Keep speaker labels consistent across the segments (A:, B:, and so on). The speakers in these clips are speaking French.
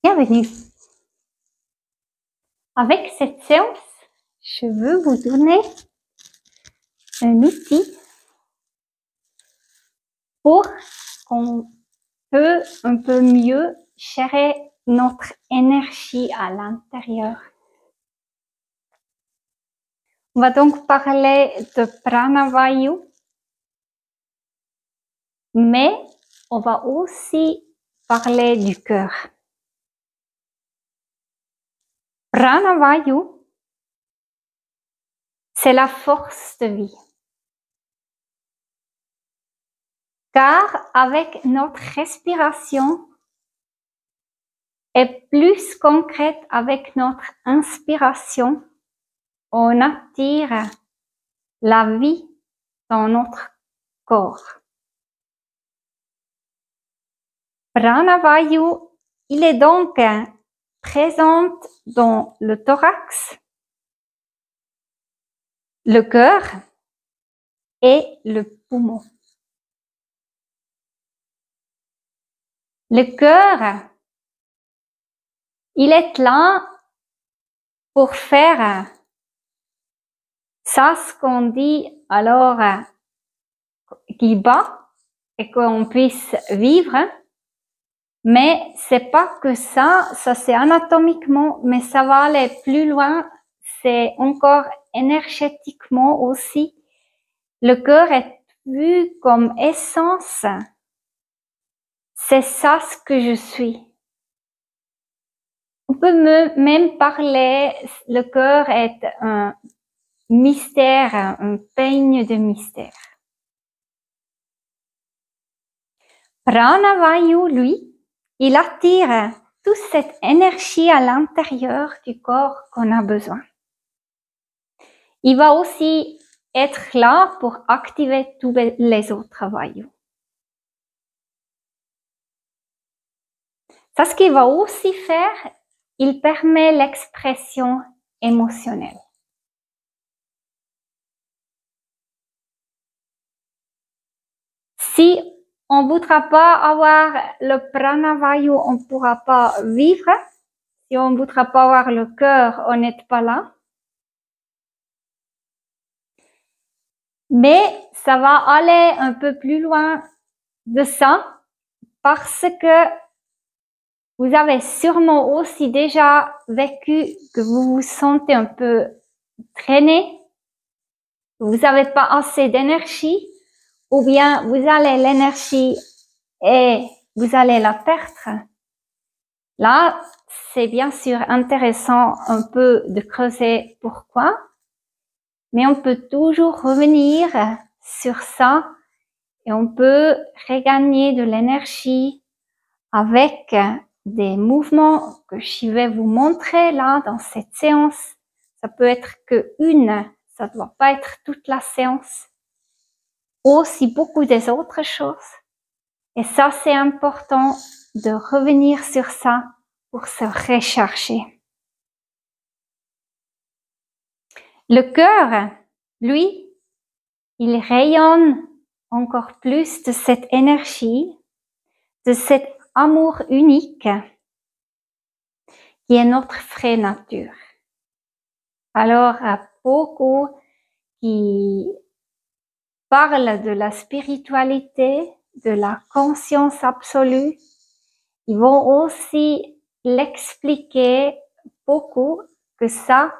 A: Bienvenue. Avec cette séance, je veux vous donner un outil pour qu'on peut un peu mieux gérer notre énergie à l'intérieur. On va donc parler de Pranavayu, mais on va aussi parler du cœur. Pranavayu, c'est la force de vie. Car avec notre respiration et plus concrète avec notre inspiration, on attire la vie dans notre corps. Pranavayu, il est donc présent dans le thorax, le cœur et le poumon. Le cœur, il est là pour faire ça, ce qu'on dit alors qui bat et qu'on puisse vivre. Mais c'est pas que ça c'est anatomiquement, mais ça va aller plus loin, c'est encore énergétiquement aussi. Le cœur est vu comme essence. C'est ça ce que je suis. On peut même parler, le cœur est un mystère, un peigne de mystère. Pranavayu, lui, il attire toute cette énergie à l'intérieur du corps qu'on a besoin. Il va aussi être là pour activer tous les autres vayus. Ça, ce qu'il va aussi faire, il permet l'expression émotionnelle. Si on ne voudra pas avoir le pranavayu, on ne pourra pas vivre. Si on ne voudra pas avoir le cœur, on n'est pas là. Mais ça va aller un peu plus loin de ça parce que vous avez sûrement aussi déjà vécu que vous vous sentez un peu traîné, que vous n'avez pas assez d'énergie, ou bien vous avez l'énergie et vous allez la perdre. Là, c'est bien sûr intéressant un peu de creuser pourquoi, mais on peut toujours revenir sur ça et on peut regagner de l'énergie avec des mouvements que je vais vous montrer là dans cette séance. Ça peut être que une, ça ne doit pas être toute la séance. Aussi beaucoup des autres choses. Et ça, c'est important de revenir sur ça pour se recharger. Le cœur, lui, il rayonne encore plus de cette énergie, de cet amour unique qui est notre vraie nature. Alors, beaucoup qui parlent de la spiritualité, de la conscience absolue, ils vont aussi l'expliquer beaucoup que ça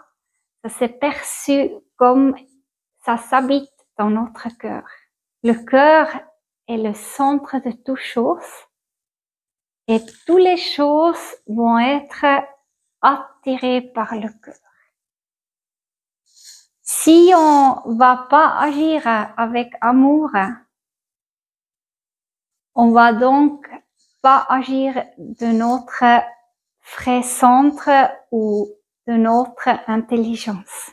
A: s'est perçu comme ça s'habite dans notre cœur. Le cœur est le centre de toutes choses et toutes les choses vont être attirées par le cœur. Si on va pas agir avec amour, on va donc pas agir de notre vrai centre ou de notre intelligence.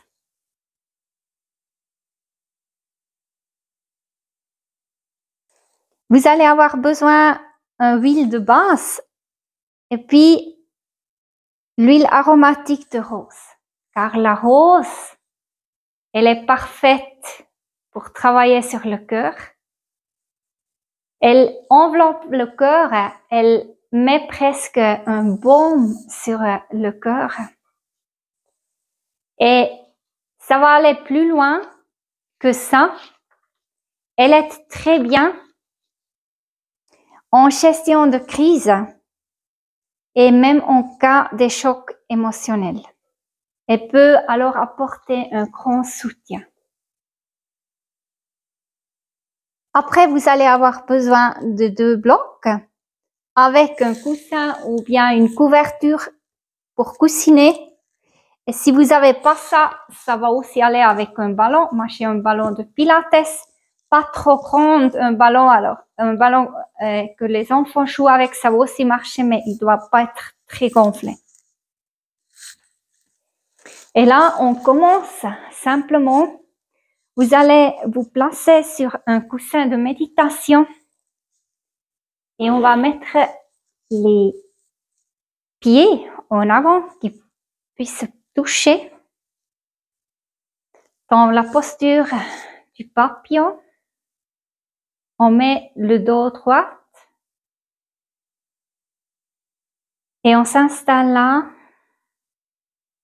A: Vous allez avoir besoin d'une huile de base et puis l'huile aromatique de rose. Car la rose, elle est parfaite pour travailler sur le cœur. Elle enveloppe le cœur, elle met presque un baume sur le cœur. Et ça va aller plus loin que ça. Elle est très bien en gestion de crise et même en cas de choc émotionnel. Elle peut alors apporter un grand soutien. Après, vous allez avoir besoin de 2 blocs avec un coussin ou bien une couverture pour coussiner. Et si vous n'avez pas ça, ça va aussi aller avec un ballon. Moi, j'ai un ballon de pilates, pas trop grand, un ballon. Alors, un ballon que les enfants jouent avec, ça va aussi marcher, mais il doit pas être très gonflé. Et là, on commence simplement. Vous allez vous placer sur un coussin de méditation et on va mettre les pieds en avant qui puissent toucher dans la posture du papillon. On met le dos droit et on s'installe là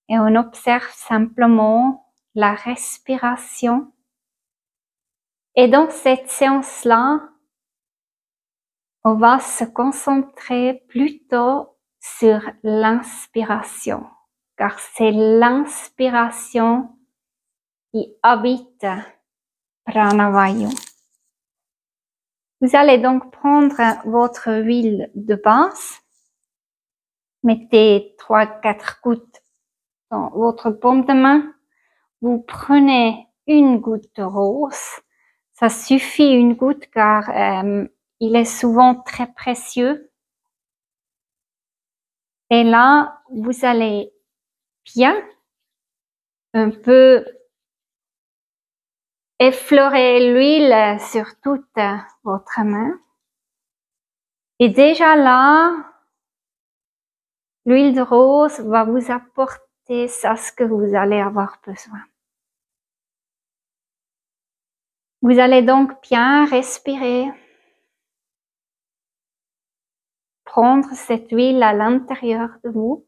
A: et on observe simplement la respiration. Et dans cette séance-là, on va se concentrer plutôt sur l'inspiration, car c'est l'inspiration qui habite Pranavayu. Vous allez donc prendre votre huile de base, mettez 3-4 gouttes dans votre paume de main, vous prenez une goutte de rose, ça suffit une goutte car il est souvent très précieux. Et là, vous allez bien un peu effleurer l'huile sur toute votre main. Et déjà là, l'huile de rose va vous apporter ça, ce que vous allez avoir besoin. Vous allez donc bien respirer, prendre cette huile à l'intérieur de vous.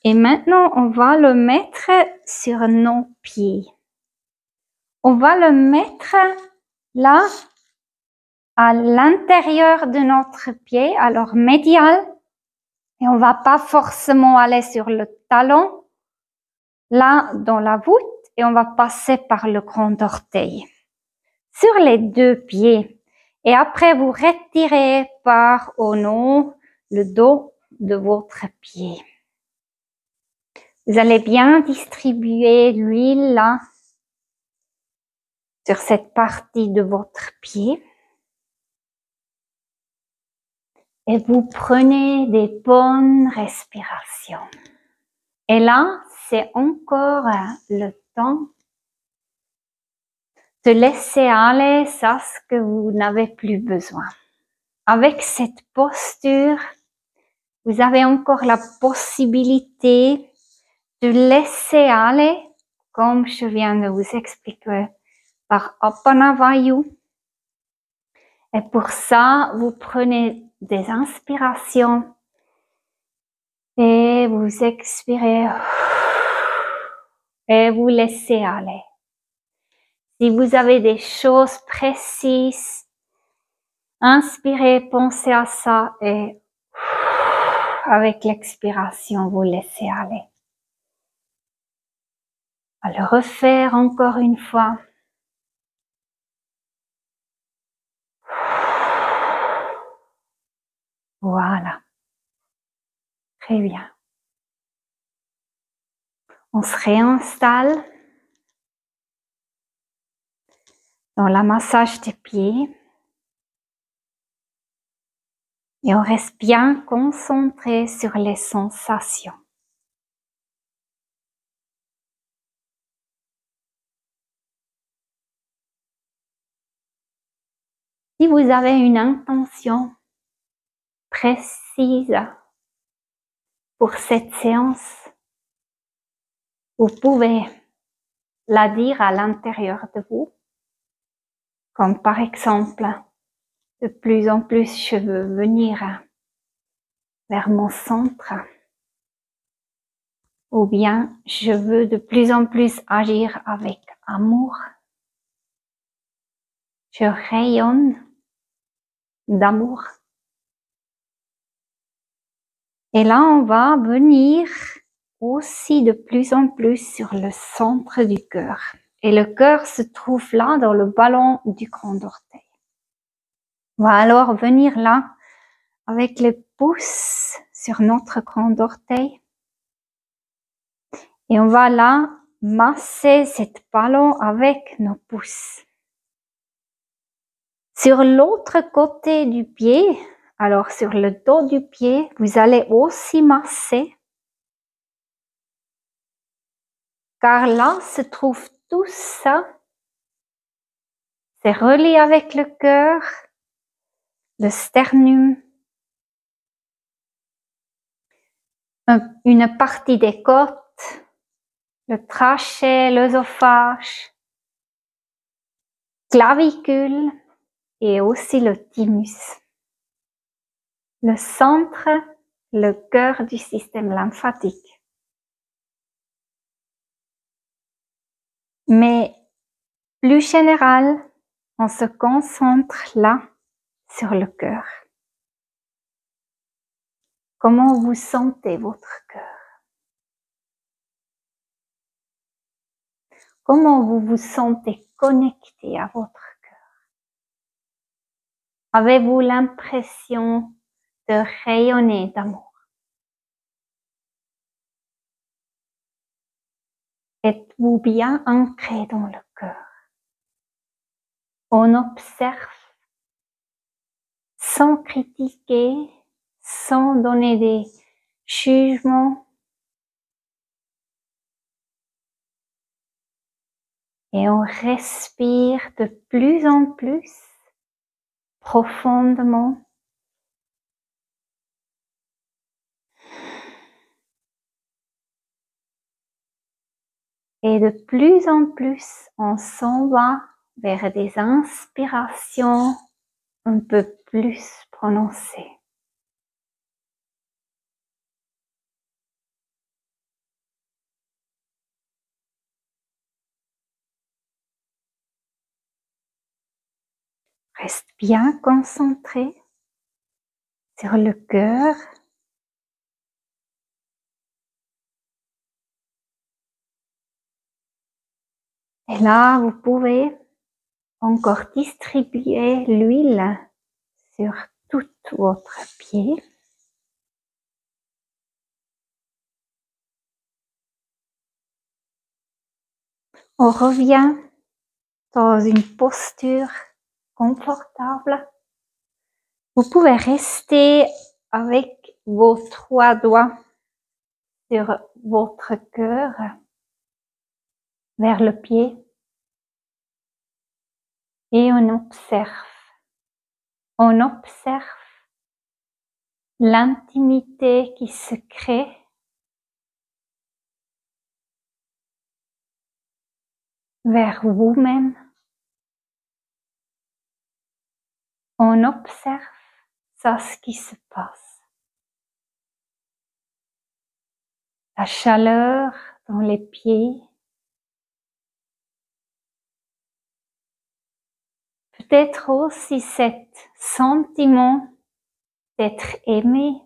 A: Et maintenant, on va le mettre sur nos pieds. On va le mettre là, à l'intérieur de notre pied, alors médial. Et on va pas forcément aller sur le talon, là, dans la voûte, et on va passer par le grand orteil. Sur les 2 pieds. Et après, vous retirez par au nom le dos de votre pied. Vous allez bien distribuer l'huile là, sur cette partie de votre pied. Et vous prenez des bonnes respirations. Et là, c'est encore le temps de laisser aller ça ce que vous n'avez plus besoin. Avec cette posture, vous avez encore la possibilité de laisser aller, comme je viens de vous expliquer, par Apanavayu. Et pour ça, vous prenez des inspirations et vous expirez et vous laissez aller. Si vous avez des choses précises, inspirez, pensez à ça et avec l'expiration, vous laissez aller. On va le refaire encore une fois. Voilà. Très bien. On se réinstalle dans le massage des pieds. Et on reste bien concentré sur les sensations. Si vous avez une intention précise pour cette séance, vous pouvez la dire à l'intérieur de vous, comme par exemple, de plus en plus, je veux venir vers mon centre. Ou bien, je veux de plus en plus agir avec amour. Je rayonne d'amour. Et là, on va venir aussi de plus en plus sur le centre du cœur. Et le cœur se trouve là, dans le ballon du grand orteil. On va alors venir là, avec les pouces sur notre grand orteil. Et on va là, masser cet ballon avec nos pouces. Sur l'autre côté du pied, alors sur le dos du pied, vous allez aussi masser. Car là se trouve tout ça. C'est relié avec le cœur, le sternum, une partie des côtes, le trachet, l'œsophage, clavicule et aussi le thymus. Le centre, le cœur du système lymphatique. Mais plus général, on se concentre là sur le cœur. Comment vous sentez votre cœur? Comment vous vous sentez connecté à votre cœur? Avez-vous l'impression de rayonner d'amour? Êtes-vous bien ancré dans le cœur? On observe sans critiquer, sans donner des jugements. Et on respire de plus en plus profondément. Et de plus en plus, on s'en va vers des inspirations un peu plus prononcées. Reste bien concentré sur le cœur. Et là, vous pouvez encore distribuer l'huile sur tout votre pied. On revient dans une posture confortable. Vous pouvez rester avec vos 3 doigts sur votre cœur vers le pied et on observe l'intimité qui se crée vers vous-même. On observe ce qui se passe. La chaleur dans les pieds. Peut-être aussi cet sentiment d'être aimé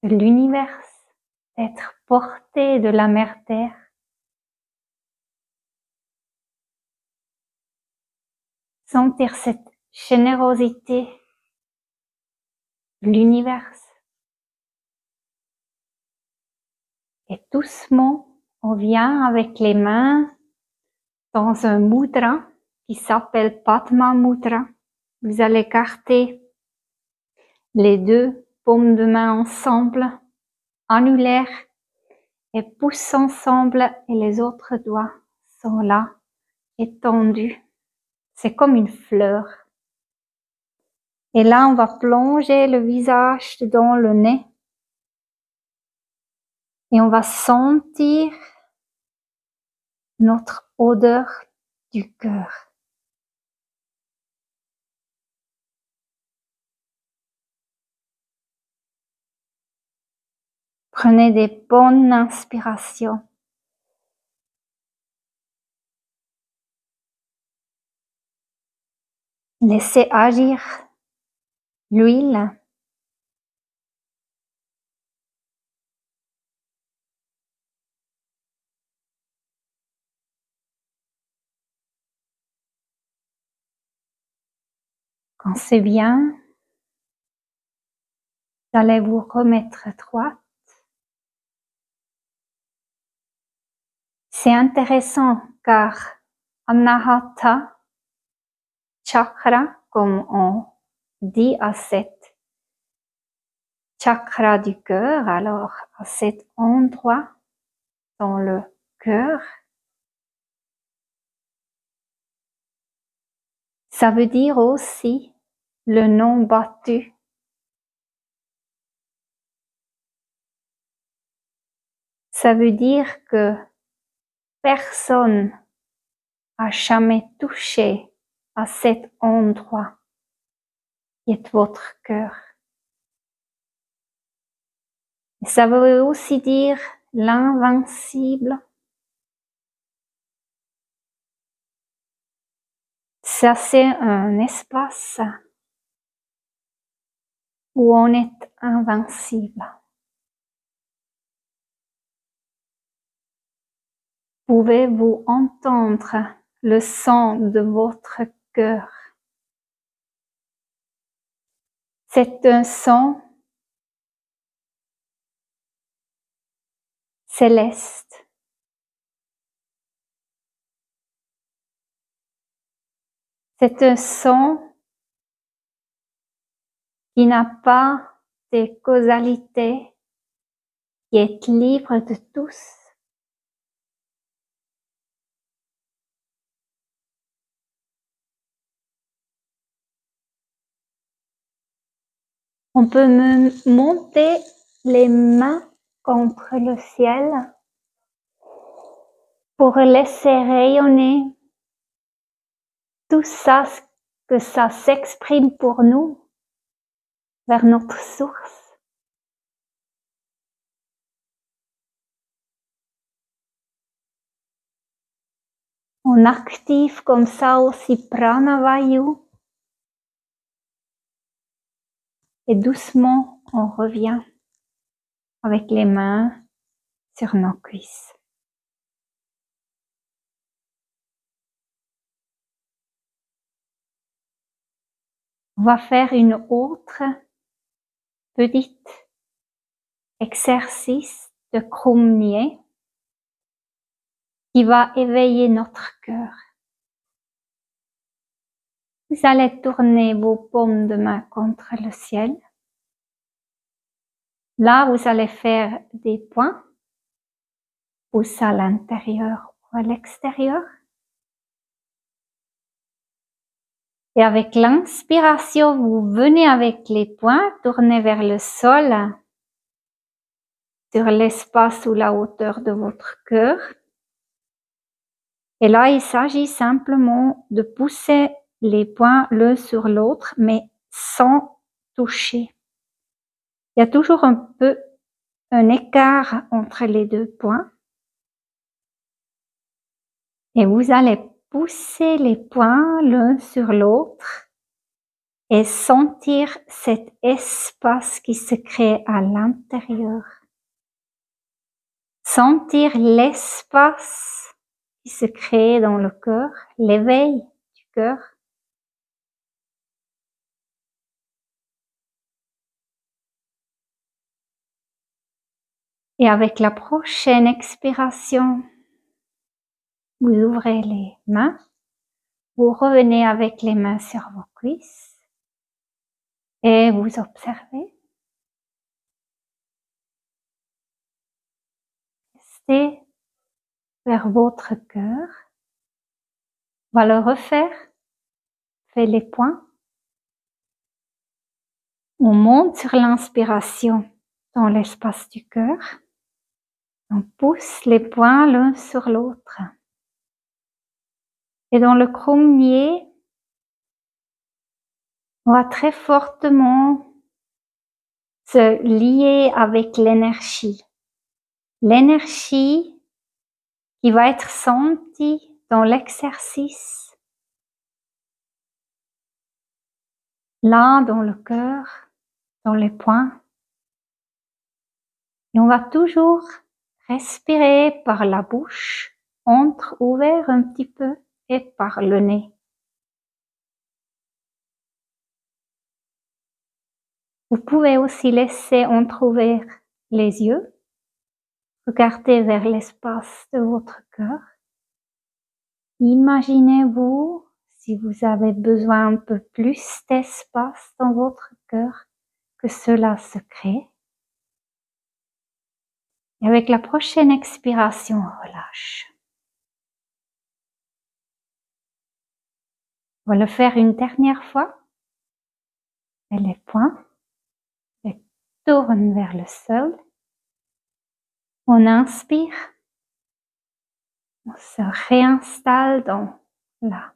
A: de l'univers, d'être porté de la mère terre. Sentir cette générosité de l'univers. Et doucement, on vient avec les mains dans un mudra qui s'appelle Padma Mudra. Vous allez écarter les 2 paumes de main ensemble, annulaires, et pouces ensemble et les autres doigts sont là, étendus. C'est comme une fleur. Et là, on va plonger le visage dans le nez. Et on va sentir notre odeur du cœur. Prenez des bonnes inspirations. Laissez agir l'huile. Quand c'est bien, vous allez vous remettre droite. C'est intéressant car Anahata Chakra, comme on dit à cet chakra du cœur, alors à cet endroit dans le cœur, ça veut dire aussi le non battu. Ça veut dire que personne n'a jamais touché à cet endroit qui est votre cœur. Et ça veut aussi dire l'invincible. Ça, c'est un espace où on est invincible. Pouvez-vous entendre le son de votre cœur? C'est un son céleste. C'est un son qui n'a pas de causalité, qui est libre de tous. On peut monter les mains contre le ciel pour laisser rayonner tout ça, que ça s'exprime pour nous vers notre source. On active comme ça aussi Pranavayu et doucement on revient avec les mains sur nos cuisses. On va faire une autre petite exercice de Krumye qui va éveiller notre cœur. Vous allez tourner vos paumes de main contre le ciel. Là, vous allez faire des points, pouce à l'intérieur ou à l'extérieur. Et avec l'inspiration, vous venez avec les poings, tournez vers le sol, sur l'espace ou la hauteur de votre cœur. Et là, il s'agit simplement de pousser les poings l'un sur l'autre, mais sans toucher. Il y a toujours un peu un écart entre les deux poings. Et vous allez pousser les poings l'un sur l'autre et sentir cet espace qui se crée à l'intérieur. Sentir l'espace qui se crée dans le cœur, l'éveil du cœur. Et avec la prochaine expiration, vous ouvrez les mains, vous revenez avec les mains sur vos cuisses et vous observez. Restez vers votre cœur. On va le refaire. Faites les points. On monte sur l'inspiration dans l'espace du cœur. On pousse les poings l'un sur l'autre. Et dans le Krumye, on va très fortement se lier avec l'énergie. L'énergie qui va être sentie dans l'exercice, là dans le cœur, dans les poings. Et on va toujours respirer par la bouche, entre-ouvert un petit peu, et par le nez. Vous pouvez aussi laisser entre-ouvert les yeux. Regardez vers l'espace de votre cœur. Imaginez-vous, si vous avez besoin un peu plus d'espace dans votre cœur, que cela se crée. Et avec la prochaine expiration, relâche. On va le faire une dernière fois. Et les poings. Et tourne vers le sol. On inspire. On se réinstalle dans la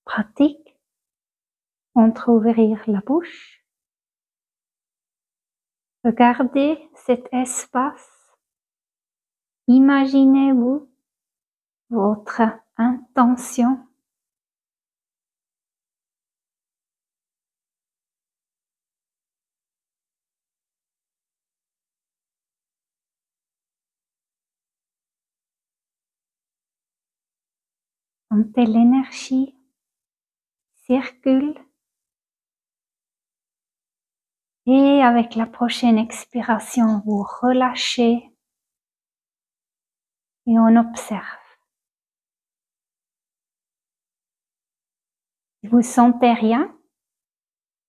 A: pratique. Entre-ouvrir la bouche. Regardez cet espace. Imaginez-vous votre intention. Sentez l'énergie circule. Et avec la prochaine expiration, vous relâchez et on observe. Si vous sentez rien,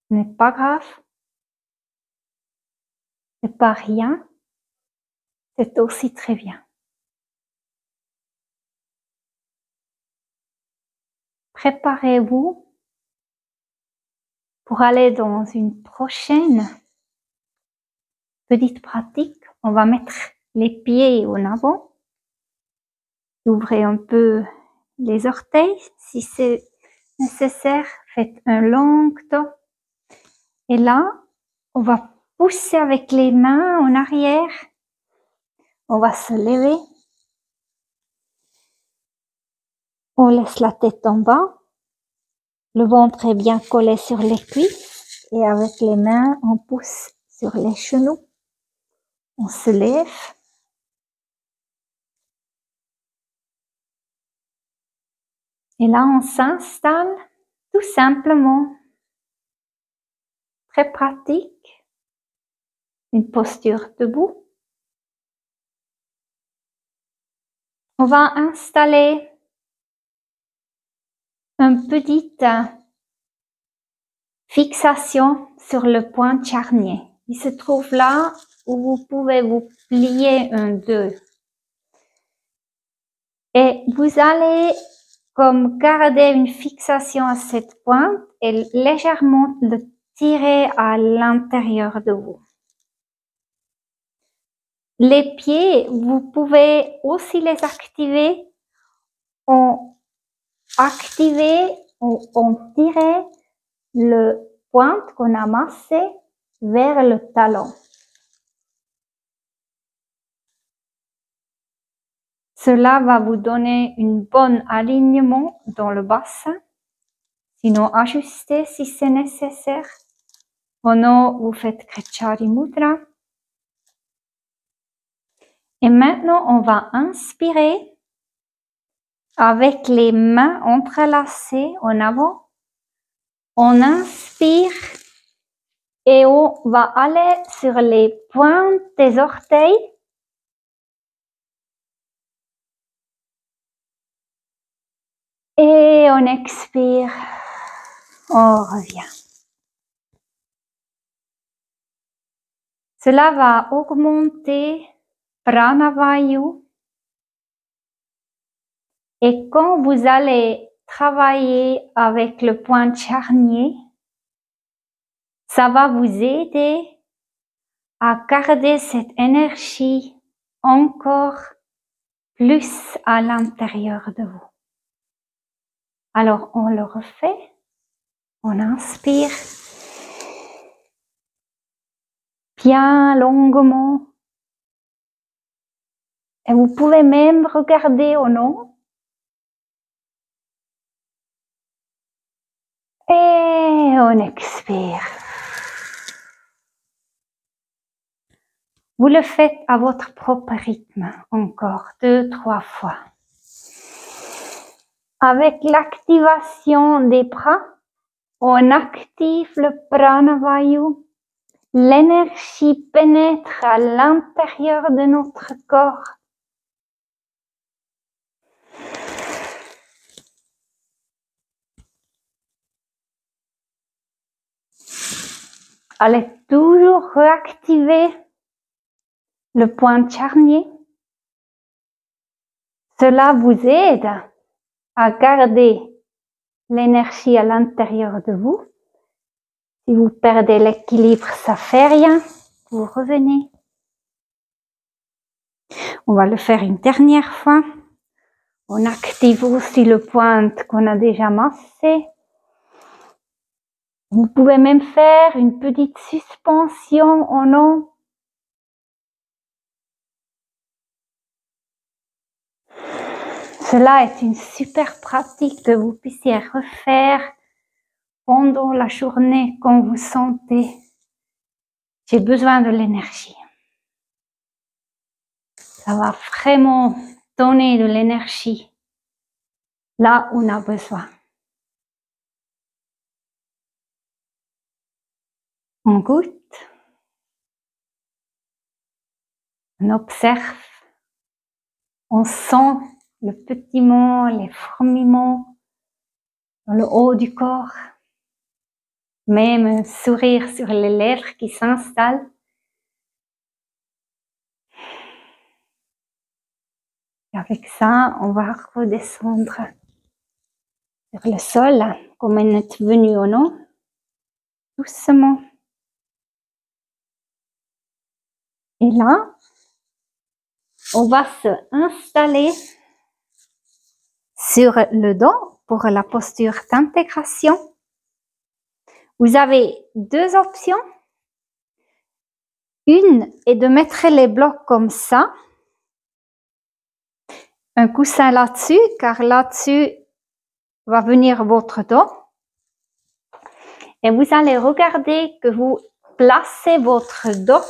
A: ce n'est pas grave. C'est pas rien. C'est aussi très bien. Préparez-vous pour aller dans une prochaine petite pratique. On va mettre les pieds en avant. Ouvrez un peu les orteils. Si c'est nécessaire, faites un long temps. Et là, on va pousser avec les mains en arrière. On va se lever. On laisse la tête en bas. Le ventre est bien collé sur les cuisses. Et avec les mains, on pousse sur les genoux. On se lève. Et là, on s'installe tout simplement. Très pratique. Une posture debout. On va installer une petite fixation sur le point charnier. Il se trouve là où vous pouvez vous plier un deux. Et vous allez comme garder une fixation à cette pointe et légèrement le tirer à l'intérieur de vous. Les pieds, vous pouvez aussi les activer en tirer le pointe qu'on a massé vers le talon. Cela va vous donner un bon alignement dans le bassin. Sinon, ajustez si c'est nécessaire. Sinon, vous faites Kretchari Mudra. Et maintenant, on va inspirer avec les mains entrelacées en avant. On inspire et on va aller sur les pointes des orteils. Et on expire, on revient. Cela va augmenter Pranavayu. Et quand vous allez travailler avec le point charnier, ça va vous aider à garder cette énergie encore plus à l'intérieur de vous. Alors, on le refait. On inspire. bien longuement. Et vous pouvez même regarder au nom. Et on expire. Vous le faites à votre propre rythme, encore 2, 3 fois. Avec l'activation des bras, on active le pranavayu. L'énergie pénètre à l'intérieur de notre corps. Allez toujours réactiver le point charnier. Cela vous aide à garder l'énergie à l'intérieur de vous. Si vous perdez l'équilibre, ça fait rien. Vous revenez. On va le faire une dernière fois. On active aussi le point qu'on a déjà massé. Vous pouvez même faire une petite suspension en nom. Cela est une super pratique que vous puissiez refaire pendant la journée quand vous sentez j'ai besoin de l'énergie. Ça va vraiment donner de l'énergie là où on a besoin. On goûte, on observe, on sent le pétillement, les fourmillements dans le haut du corps, même un sourire sur les lèvres qui s'installe. Et avec ça, on va redescendre sur le sol, comme on est venu au nom, doucement. Et là, on va se installer sur le dos pour la posture d'intégration. Vous avez 2 options. Une est de mettre les blocs comme ça. Un coussin là-dessus, car là-dessus va venir votre dos. Et vous allez regarder que vous placez votre dos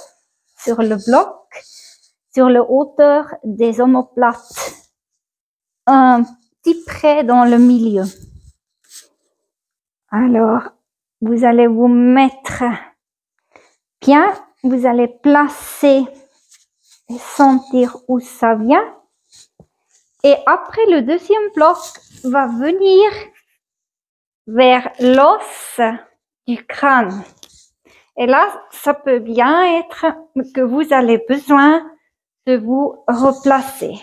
A: sur le bloc, sur la hauteur des omoplates, un petit près dans le milieu. Alors, vous allez vous mettre bien, vous allez placer et sentir où ça vient. Et après, le deuxième bloc va venir vers l'os du crâne. Et là, ça peut bien être que vous avez besoin de vous replacer.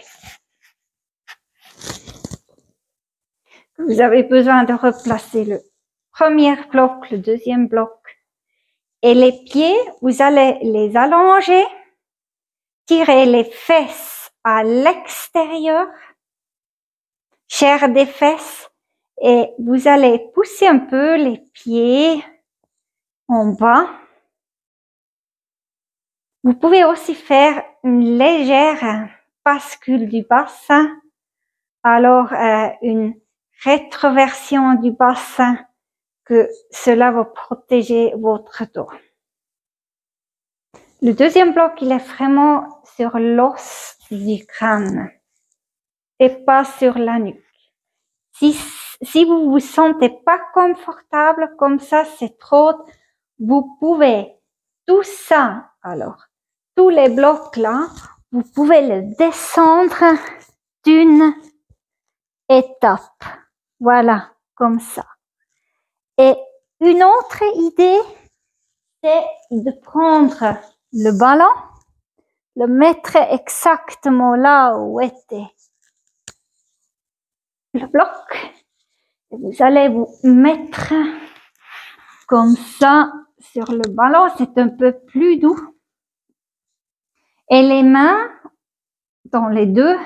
A: Vous avez besoin de replacer le premier bloc, le deuxième bloc. Et les pieds, vous allez les allonger, tirer les fesses à l'extérieur, chair des fesses, et vous allez pousser un peu les pieds en bas. Vous pouvez aussi faire une légère bascule du bassin, alors une rétroversion du bassin, que cela va protéger votre dos. Le deuxième bloc, il est vraiment sur l'os du crâne et pas sur la nuque. Si vous vous sentez pas confortable comme ça, c'est trop, vous pouvez tout ça, alors, tous les blocs là, vous pouvez le descendre d'une étape. Voilà, comme ça. Et une autre idée, c'est de prendre le ballon, le mettre exactement là où était le bloc. Et vous allez vous mettre comme ça sur le ballon, c'est un peu plus doux. Et les mains, dans les deux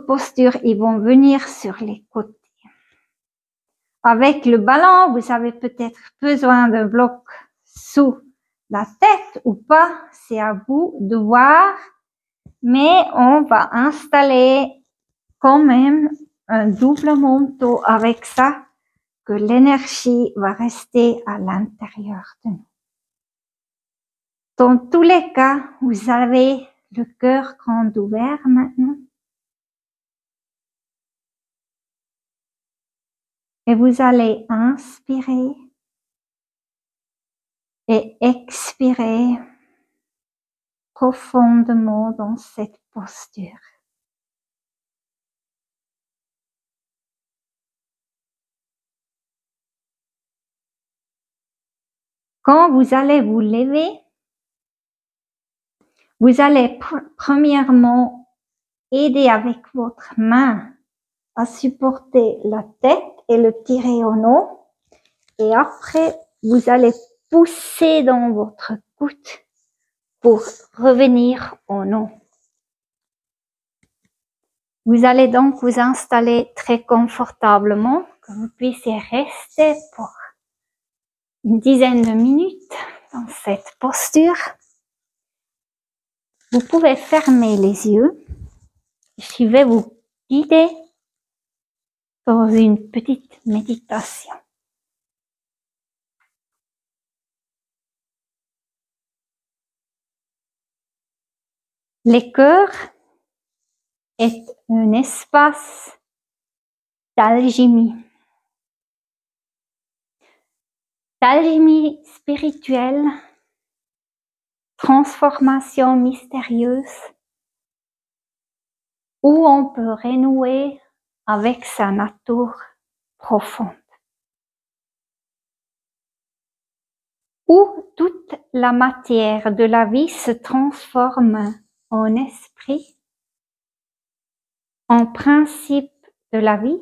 A: postures, ils vont venir sur les côtés. Avec le ballon, vous avez peut-être besoin d'un bloc sous la tête ou pas, c'est à vous de voir, mais on va installer quand même un double manteau avec ça, que l'énergie va rester à l'intérieur de nous. Dans tous les cas, vous avez le cœur grand ouvert maintenant. Et vous allez inspirer et expirer profondément dans cette posture. Quand vous allez vous lever, vous allez premièrement aider avec votre main à supporter la tête et le tirer en haut. Et après, vous allez pousser dans votre coude pour revenir en haut. Vous allez donc vous installer très confortablement, que vous puissiez rester pour une dizaine de minutes dans cette posture. Vous pouvez fermer les yeux. Je vais vous guider dans une petite méditation. Le cœur est un espace d'alchimie. D'alchimie spirituelle, transformation mystérieuse, où on peut renouer avec sa nature profonde. Où toute la matière de la vie se transforme en esprit, en principe de la vie,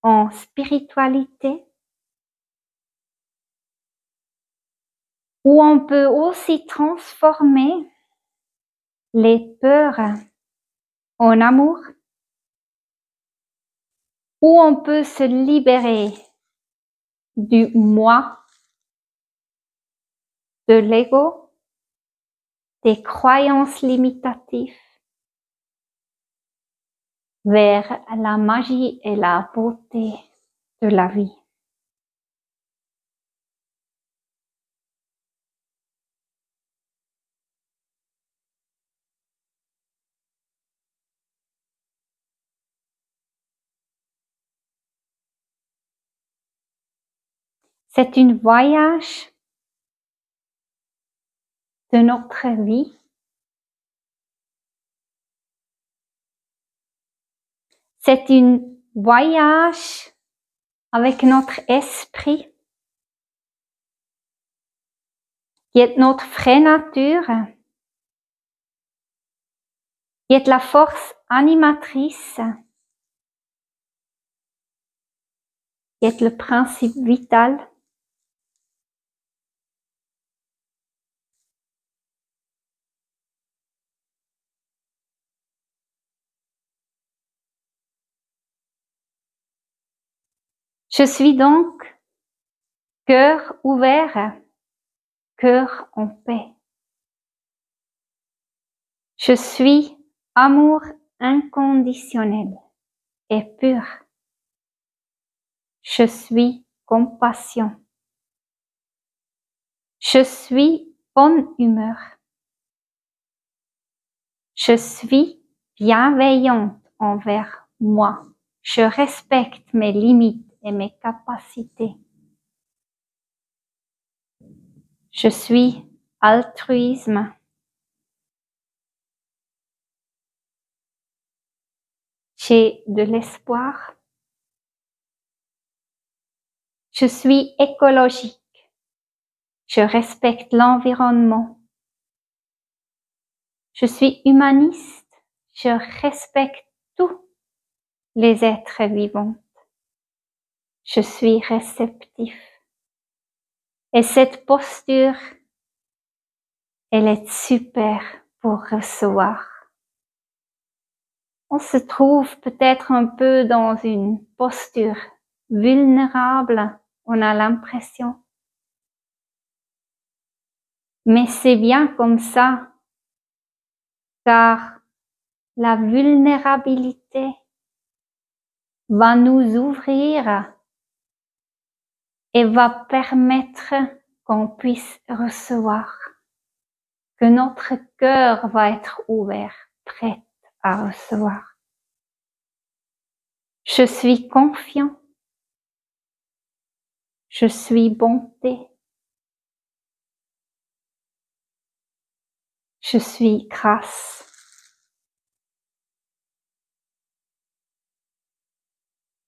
A: en spiritualité, où on peut aussi transformer les peurs en amour, où on peut se libérer du moi, de l'ego, des croyances limitatives, vers la magie et la beauté de la vie. C'est un voyage de notre vie. C'est un voyage avec notre esprit, qui est notre vraie nature, qui est la force animatrice, qui est le principe vital. Je suis donc cœur ouvert, cœur en paix. Je suis amour inconditionnel et pur. Je suis compassion. Je suis bonne humeur. Je suis bienveillante envers moi. Je respecte mes limites et mes capacités. Je suis altruisme. J'ai de l'espoir. Je suis écologique. Je respecte l'environnement. Je suis humaniste. Je respecte tous les êtres vivants. Je suis réceptif. Et cette posture, elle est super pour recevoir. On se trouve peut-être un peu dans une posture vulnérable, on a l'impression. Mais c'est bien comme ça, car la vulnérabilité va nous ouvrir et va permettre qu'on puisse recevoir, que notre cœur va être ouvert, prêt à recevoir. Je suis confiant, je suis bonté, je suis grâce.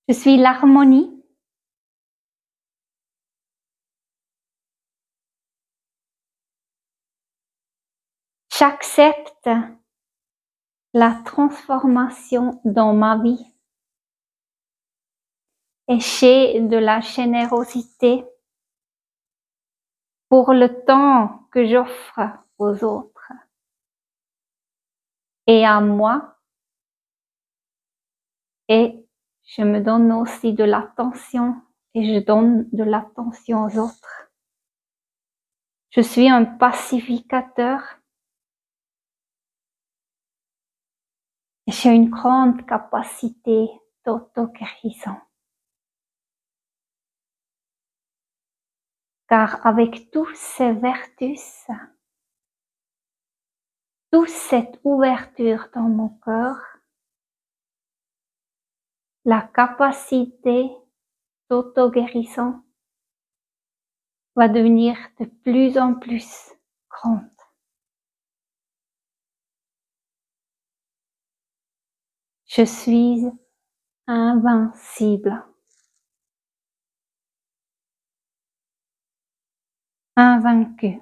A: Je suis l'harmonie. J'accepte la transformation dans ma vie et j'ai de la générosité pour le temps que j'offre aux autres et à moi, et je me donne aussi de l'attention et je donne de l'attention aux autres. Je suis un pacificateur. J'ai une grande capacité d'auto-guérison. Car avec tous ces vertus, toute cette ouverture dans mon cœur, la capacité d'auto-guérison va devenir de plus en plus grande. Je suis invincible. Invaincu.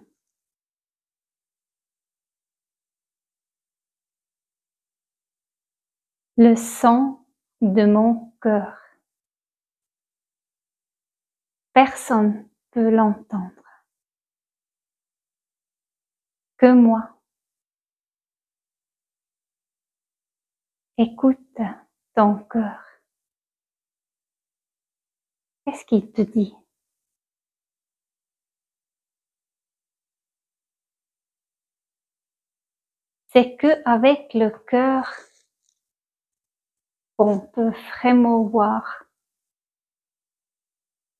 A: Le son de mon cœur. Personne peut l'entendre. Que moi. Écoute ton cœur. Qu'est-ce qu'il te dit? C'est que avec le cœur, on peut vraiment voir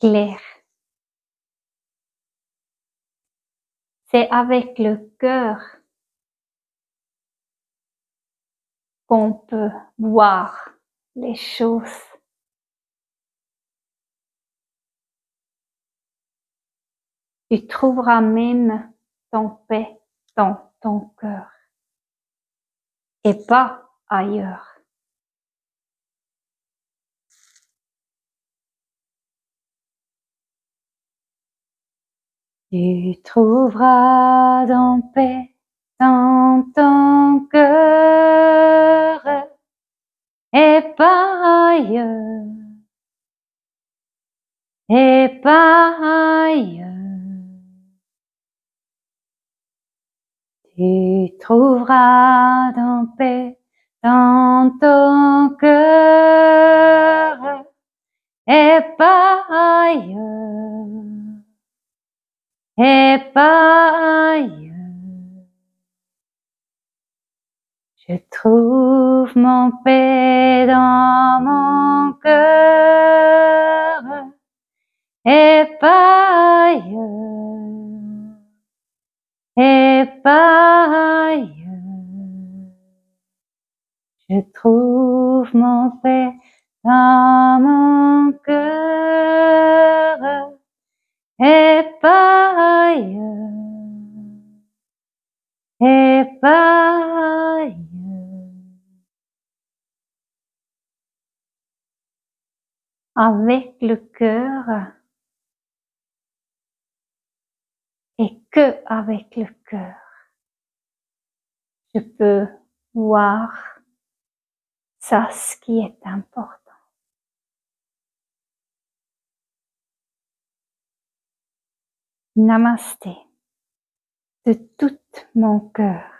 A: clair. C'est avec le cœur qu'on peut voir les choses. Tu trouveras même ton paix dans ton cœur et pas ailleurs. Tu trouveras ton paix dans ton cœur et pas ailleurs. Et pas ailleurs. Tu trouveras ton paix dans ton cœur et pas ailleurs. Et pas ailleurs. Je trouve mon paix dans mon cœur et pas ailleurs. Et pas ailleurs. Je trouve mon paix dans mon cœur et pas ailleurs. Et pas ailleurs. Avec le cœur et que avec le cœur, je peux voir ça, ce qui est important. Namasté de tout mon cœur.